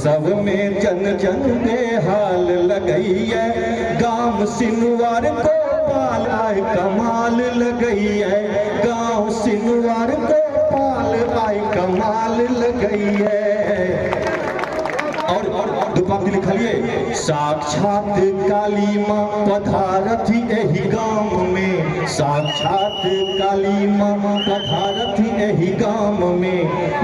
सब में जन जन बेहाल लगैया, गांव सिनवार को पाल आए कमाल लगैया, गांव सिनवार को पाल आए कमाल लगैया। और दुपांति लिखलिए, साक्षात काली माँ पधारथी एही गांव में, साक्षात काली माँ पधारथी एही गांव में,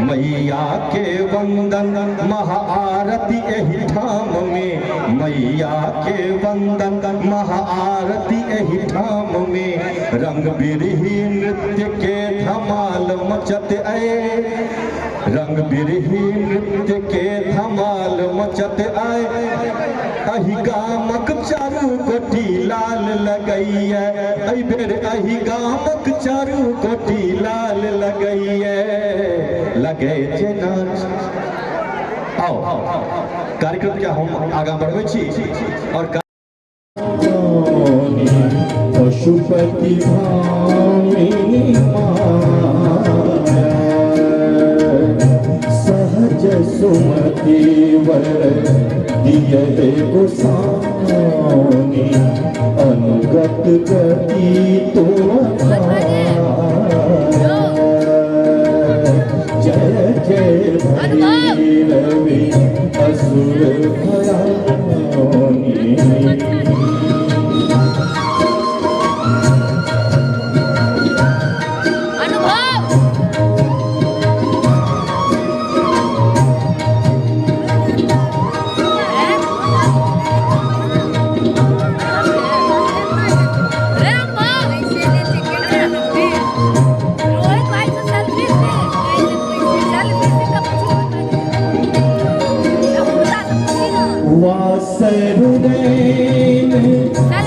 मैया के वंदन महाआरती एही ठाम में, मैया के वंदन महाआरती एही ठाम में, रंग बिरही नृत्य के धमाल मचत आए, रंग बिरही नृत्य के धमाल मचत आए, अही गामक चारू कोटी लाल लगैया, अही बेर अही गामक चारू कोटी लाल लगैया, लगे जे नाच। आओ कार्यक्रम क्या हम आगा बढ़बै छी और पशुपति भामिनी सहज सुमति वर दिए गोसानी, अनुगत गति तो जय जय भैरवी असुर भयानी।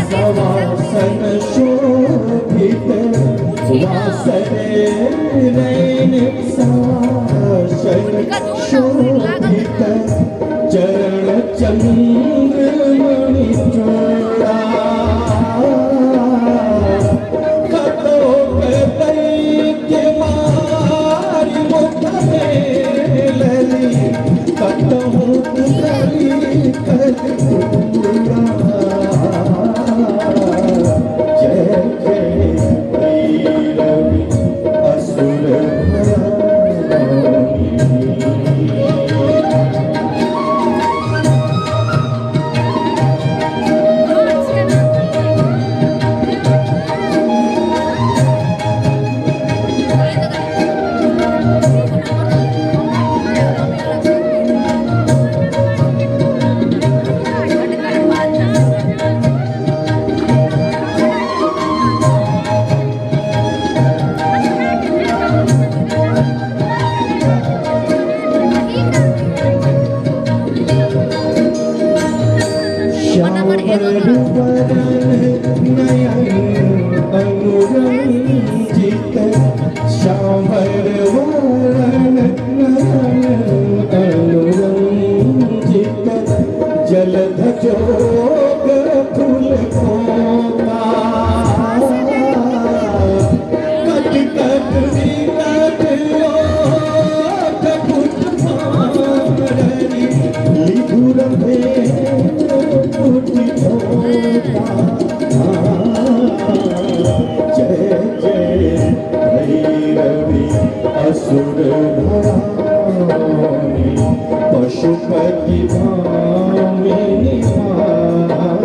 सवासन शोभित वासरेण शासन शोभित, चरण चंद्रमणि चूड़ा, कतो दैत्य मारि मुख में लली, कतहु करी कलूड़ा। अनुरंजित श्यामर वरण अनुरंजित, जलधजोग फूल कोका, कट कट विकट ओठ फुट माररी, लिघुर भेद फुटी धोता। जय जय भैरवी असुर भयानी, पशुपति भामिनी माया।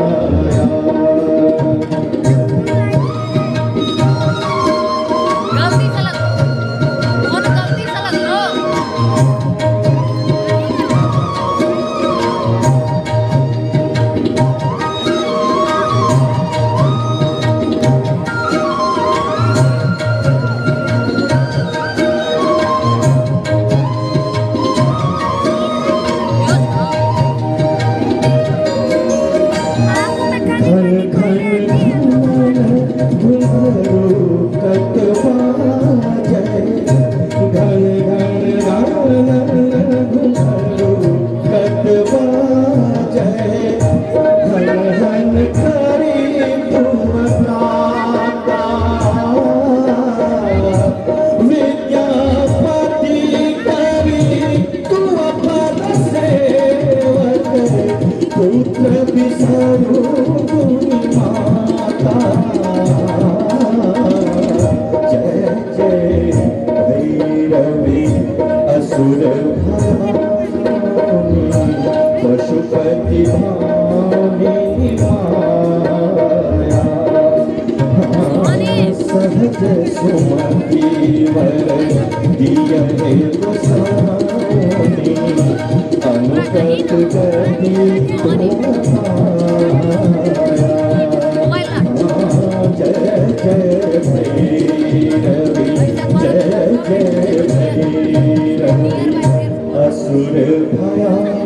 जय जय भैरवी असुर भयानी पशुपति भामिनी माया सहज सुमति वर दिय हे गोसाई अनुकत गति जय जय भैरवी जय जय भैरवी असुर भयानी